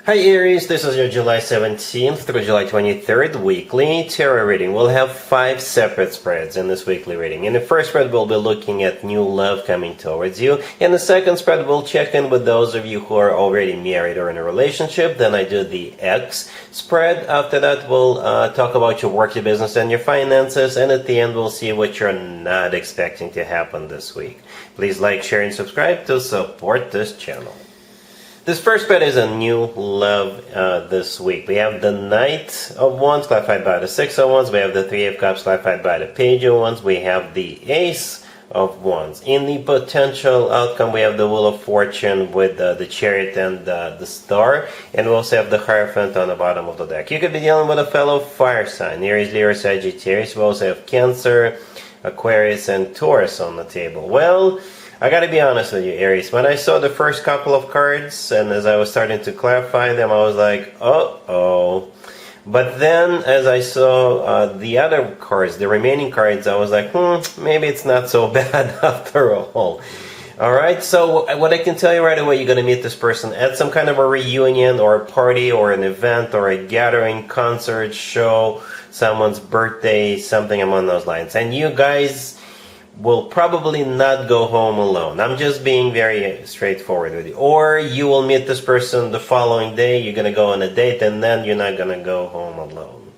Hi Aries, this is your July 17th through July 23rd weekly tarot reading. We'll have 5 separate spreads in this weekly reading. In the first spread, we'll be looking at new love coming towards you. In the second spread, we'll check in with those of you who are already married or in a relationship. Then I do the X spread. After that, we'll talk about your work, your business, and your finances. And at the end, we'll see what you're not expecting to happen this week. Please like, share, and subscribe to support this channel. This first spread is a new love this week. We have the Knight of Wands clarified by the Six of Wands. We have the Three of Cups clarified by the Page of Wands. We have the Ace of Wands. In the potential outcome, we have the Wheel of Fortune with the Chariot and the Star. And we also have the Hierophant on the bottom of the deck. You could be dealing with a fellow fire sign, Aries, Leo, Sagittarius. We also have Cancer, Aquarius, and Taurus on the table. Well, I gotta be honest with you, Aries. When I saw the first couple of cards, and as I was starting to clarify them, I was like, uh-oh. But then, as I saw the other cards, the remaining cards, I was like, maybe it's not so bad after all. Alright, so what I can tell you right away, you're gonna meet this person at some kind of a reunion, or a party, or an event, or a gathering, concert, show, someone's birthday, something along those lines. And you guys will probably not go home alone. I'm just being very straightforward with you. Or you will meet this person the following day, you're going to go on a date, and then you're not going to go home alone.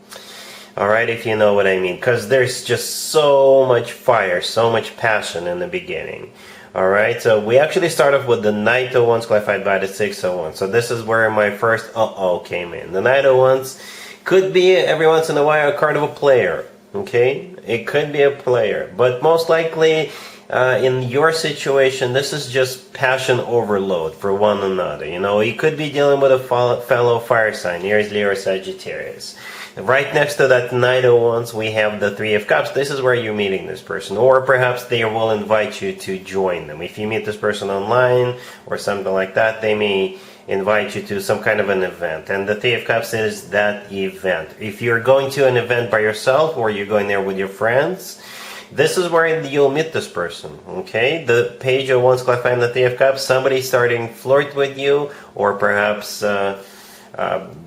Alright, if you know what I mean. Because there's just so much fire, so much passion in the beginning. Alright, so we actually start off with the Knight of Wands clarified by the Six of Wands. So this is where my first uh-oh came in. The Knight of Wands could be, every once in a while, a card of a player. Okay, it could be a player, but most likely in your situation, this is just passion overload for one another. You know, you could be dealing with a fellow fire sign, Aries, Leo, Sagittarius. Right next to that Knight of Wands, we have the Three of Cups. This is where you're meeting this person, or perhaps they will invite you to join them. If you meet this person online or something like that, they may invite you to some kind of an event, and the Three of Cups is that event. If you're going to an event by yourself, or you're going there with your friends, this is where you'll meet this person. Okay, the Page of Wands clarifying the Three of Cups, somebody starting flirt with you, or perhaps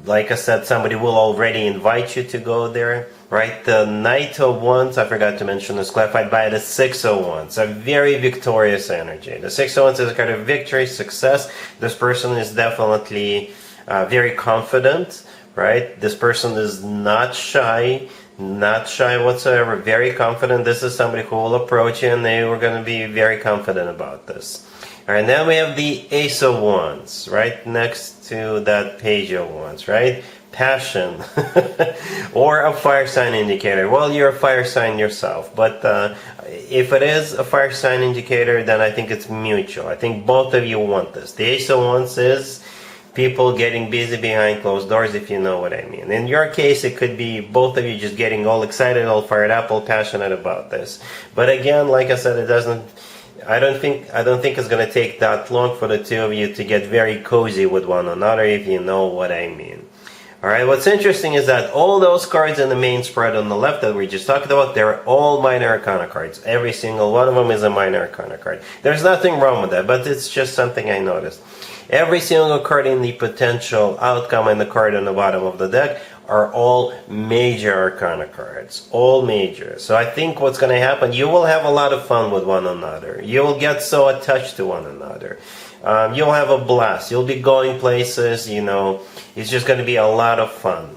like I said, somebody will already invite you to go there. Right, the Knight of Wands, I forgot to mention, is clarified by the Six of Wands, a very victorious energy. The Six of Wands is a kind of victory, success. This person is definitely very confident, right? This person is not shy whatsoever, very confident. This is somebody who will approach you, and they were going to be very confident about this. All right, now we have the Ace of Wands, right next to that Page of Wands, right? Passion or a fire sign indicator. Well, you're a fire sign yourself, but if it is a fire sign indicator, then I think it's mutual. I think both of you want this. The Ace of Wands is people getting busy behind closed doors, if you know what I mean. In your case, it could be both of you just getting all excited, all fired up, all passionate about this. But again, like I said, it doesn't, I don't think it's going to take that long for the two of you to get very cozy with one another, if you know what I mean. Alright, what's interesting is that all those cards in the main spread on the left that we just talked about, they're all minor arcana cards. Every single one of them is a minor arcana card. There's nothing wrong with that, but it's just something I noticed. Every single card in the potential outcome and the card on the bottom of the deck are all major arcana cards. All major. So I think what's going to happen, you will have a lot of fun with one another. You will get so attached to one another. You'll have a blast. You'll be going places, you know. It's just going to be a lot of fun.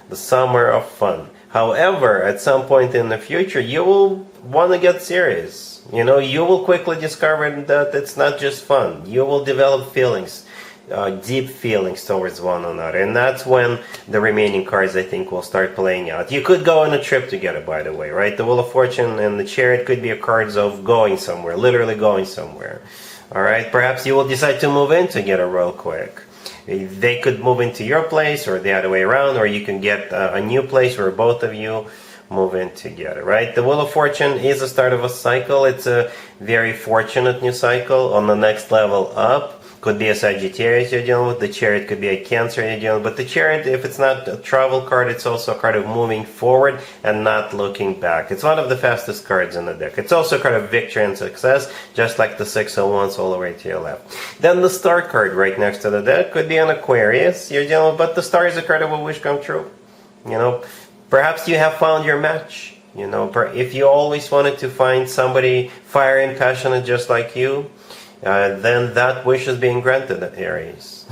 The summer of fun. However, at some point in the future, you will want to get serious. You know, you will quickly discover that it's not just fun. You will develop feelings, deep feelings towards one another. And that's when the remaining cards, I think, will start playing out. You could go on a trip together, by the way, right? The Wheel of Fortune and the Chariot could be a cards of going somewhere, literally going somewhere. Alright, perhaps you will decide to move in together real quick. They could move into your place, or the other way around, or you can get a new place where both of you move in together, right? The Wheel of Fortune is the start of a cycle. It's a very fortunate new cycle on the next level up. could be a Sagittarius you're dealing with. The Chariot could be a Cancer you're dealing with. But the Chariot, if it's not a travel card, it's also a card of moving forward and not looking back. It's one of the fastest cards in the deck. It's also a card of victory and success, just like the Six of Wands all the way to your left. Then the Star card right next to the deck could be an Aquarius you're dealing with, but the Star is a card of a wish come true. You know, perhaps you have found your match. You know, if you always wanted to find somebody fiery and passionate just like you, then that wish is being granted, Aries.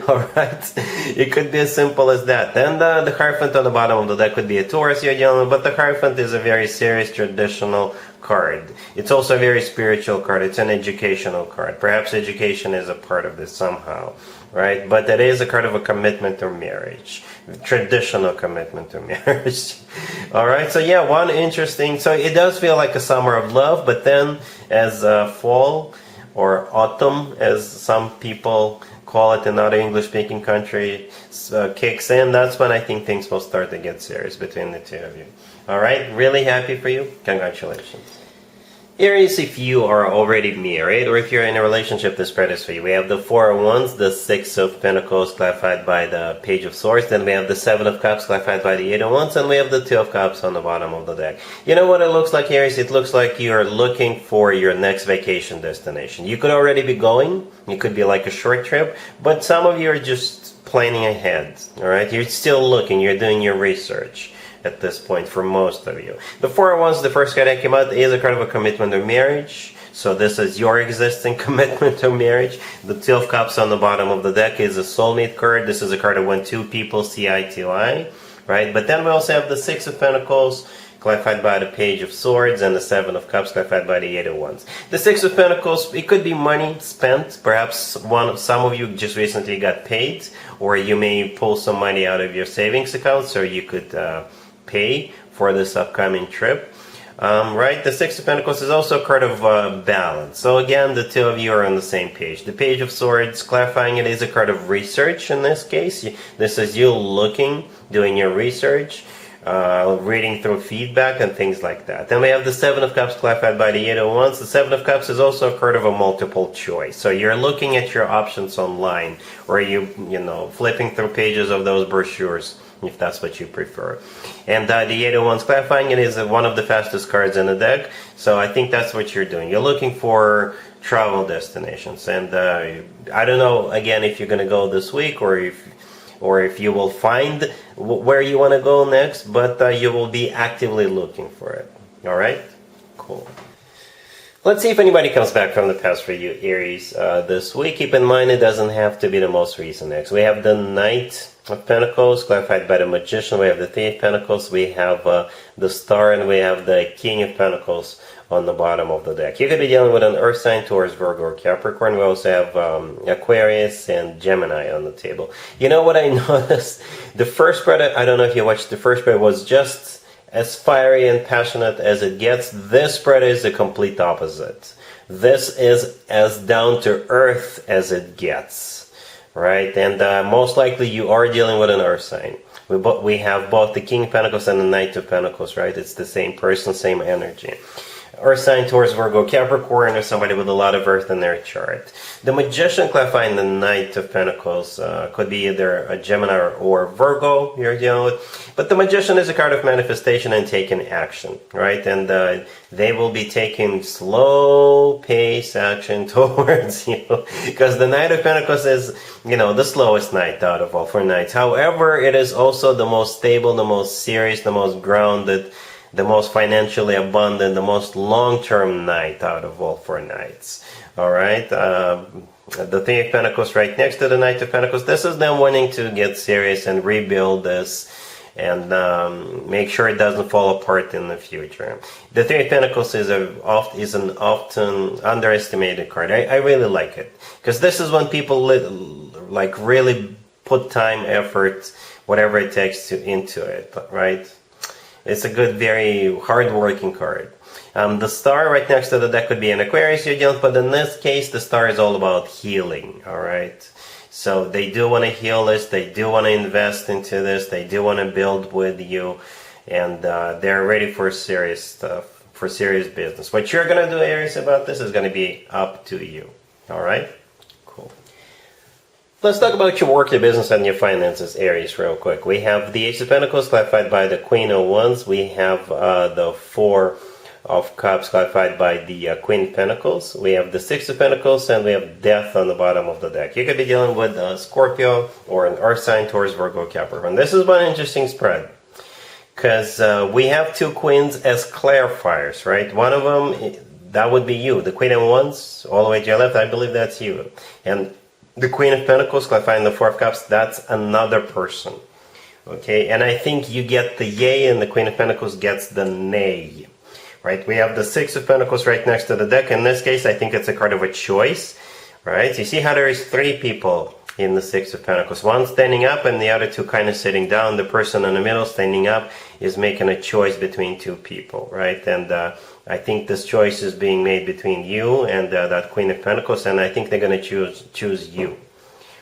Alright? It could be as simple as that. Then the Hierophant on the bottom of the deck could be a Taurus you're dealing with, but the Hierophant is a very serious traditional card. It's also a very spiritual card. It's an educational card. Perhaps education is a part of this somehow, right? But it is a card of a commitment to marriage. Traditional commitment to marriage. Alright, so yeah, one interesting, so it does feel like a summer of love, but then as fall or autumn, as some people call it in other English-speaking countries, kicks in, that's when I think things will start to get serious between the two of you. Alright, really happy for you. Congratulations. Aries, if you are already married or if you're in a relationship, this spread is for you. We have the Four of Wands, the Six of Pentacles clarified by the Page of Swords, then we have the Seven of Cups clarified by the Eight of Wands, and we have the Two of Cups on the bottom of the deck. You know what it looks like, Aries? It looks like you're looking for your next vacation destination. You could already be going, it could be like a short trip, but some of you are just planning ahead, alright? You're still looking, you're doing your research at this point for most of you. The Four of Wands, the first card that came out, is a card of a commitment to marriage. So this is your existing commitment to marriage. The Two of Cups on the bottom of the deck is a soulmate card. This is a card of when two people see eye to eye, right? But then we also have the Six of Pentacles clarified by the Page of Swords and the Seven of Cups clarified by the Eight of Wands. The Six of Pentacles, it could be money spent. Perhaps some of you just recently got paid, or you may pull some money out of your savings account so you could pay for this upcoming trip. Right, the Six of Pentacles is also a card of balance. So again, the two of you are on the same page. The Page of Swords, clarifying it, is a card of research in this case. This is you looking, doing your research, reading through feedback and things like that. Then we have the Seven of Cups clarified by the Eight of Wands. The Seven of Cups is also a card of a multiple choice. So you're looking at your options online, or you know, flipping through pages of those brochures, if that's what you prefer. And the Eight of Wands clarifying it is one of the fastest cards in the deck. So I think that's what you're doing. You're looking for travel destinations. And I don't know, again, if you're going to go this week or if you will find where you want to go next, but you will be actively looking for it. All right? Cool. Let's see if anybody comes back from the past for you, Aries, this week. Keep in mind, it doesn't have to be the most recent next. We have the Knight of Pentacles, clarified by the Magician. We have the Three of Pentacles. We have the Star, and we have the King of Pentacles on the bottom of the deck. You could be dealing with an Earth sign, Taurus, Virgo, or Capricorn. We also have Aquarius and Gemini on the table. You know what I noticed? The first spread, I don't know if you watched the first spread, was just as fiery and passionate as it gets. This spread is the complete opposite. This is as down to earth as it gets, right? And most likely you are dealing with an earth sign. We have both the King of Pentacles and the Knight of Pentacles, right? It's the same person, same energy. Earth sign, Taurus, Virgo, Capricorn, or somebody with a lot of earth in their chart. The Magician clarifying the Knight of Pentacles could be either a Gemini or Virgo you're dealing with. But the Magician is a card of manifestation and taking action, right? And they will be taking slow pace action towards you, because the Knight of Pentacles is, you know, the slowest knight out of all four knights. However, it is also the most stable, the most serious, the most grounded, the most financially abundant, the most long-term knight out of all four knights. Alright, the Three of Pentacles right next to the Knight of Pentacles. This is them wanting to get serious and rebuild this and make sure it doesn't fall apart in the future. The Three of Pentacles is an often underestimated card. I really like it, because this is when people like really put time, effort, whatever it takes into it, right? It's a good, very hard-working card. The Star right next to the deck could be an Aquarius you're dealing with, but in this case, the Star is all about healing, alright? So they do want to heal this, they do want to invest into this, they do want to build with you, and they're ready for serious stuff, for serious business. What you're going to do, Aries, about this is going to be up to you, alright? Cool. Let's talk about your work, your business, and your finances, Aries, real quick. We have the Ace of Pentacles clarified by the Queen of Wands. We have the Four of Cups clarified by the Queen of Pentacles. We have the Six of Pentacles, and we have Death on the bottom of the deck. You could be dealing with Scorpio or an Earth sign, Taurus, Virgo, Capricorn. This is one interesting spread because we have two queens as clarifiers, right? One of them, that would be you. The Queen of Wands, all the way to your left, I believe that's you. And the Queen of Pentacles, clarifying the Four of Cups, that's another person. Okay, and I think you get the yay and the Queen of Pentacles gets the nay. Right, we have the Six of Pentacles right next to the deck. In this case, I think it's a card of a choice. Right, you see how there is three people in the Six of Pentacles. One standing up and the other two kind of sitting down. The person in the middle standing up is making a choice between two people. Right, and I think this choice is being made between you and that Queen of Pentacles, and I think they're going to choose you,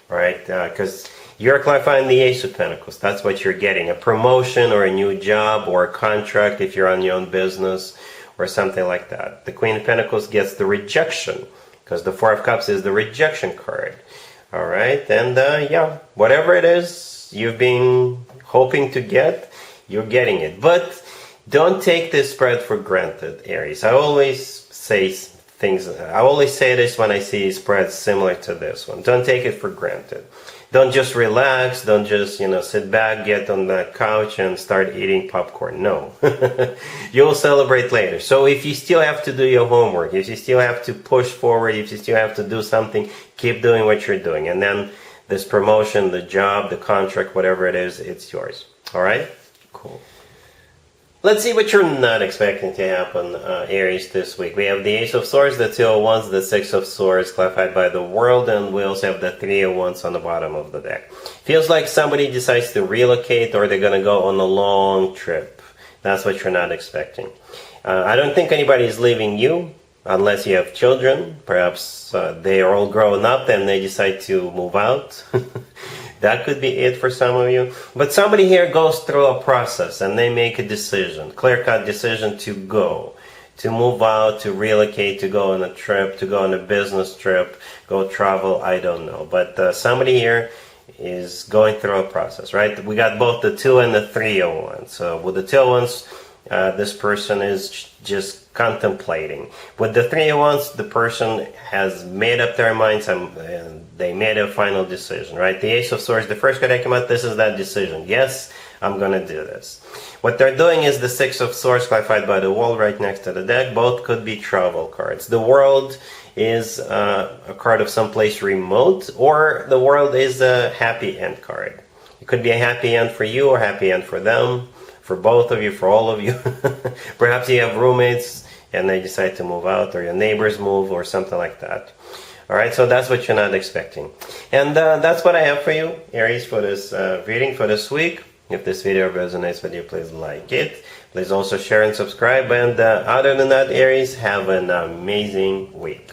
right? Because you're clarifying the Ace of Pentacles. That's what you're getting, a promotion or a new job or a contract if you're on your own business or something like that. The Queen of Pentacles gets the rejection because the Four of Cups is the rejection card, all right? And yeah, whatever it is you've been hoping to get, you're getting it. But don't take this spread for granted, Aries. I always say this when I see spreads similar to this one. Don't take it for granted. Don't just relax. Don't just, sit back, get on the couch and start eating popcorn. No. You'll celebrate later. So if you still have to do your homework, if you still have to push forward, if you still have to do something, keep doing what you're doing. And then this promotion, the job, the contract, whatever it is, it's yours. All right? Cool. Let's see what you're not expecting to happen, Aries, this week. We have the Ace of Swords, the Two of Wands, the Six of Swords, clarified by the World, and we also have the Three of Wands on the bottom of the deck. Feels like somebody decides to relocate or they're going to go on a long trip. That's what you're not expecting. I don't think anybody is leaving you, unless you have children. Perhaps they are all grown up and they decide to move out. That could be it for some of you. But somebody here goes through a process and they make a decision, clear-cut decision to go, to move out, to relocate, to go on a trip, to go on a business trip, go travel, I don't know. But somebody here is going through a process, right? We got both the Two and the Three of Wands. So with the Two of Wands, this person is just contemplating. With the Three of Wands, the person has made up their minds and they made a final decision, right? The Ace of Swords, the first card that came out, this is that decision. Yes, I'm going to do this. What they're doing is the Six of Swords clarified by the Wall right next to the deck. Both could be travel cards. The World is a card of someplace remote, or the World is a happy end card. It could be a happy end for you or happy end for them. For both of you, for all of you. Perhaps you have roommates and they decide to move out, or your neighbors move, or something like that. All right, so that's what you're not expecting. And that's what I have for you, Aries, for this reading for this week. If this video resonates with you, please like it. Please also share and subscribe. And other than that, Aries, have an amazing week.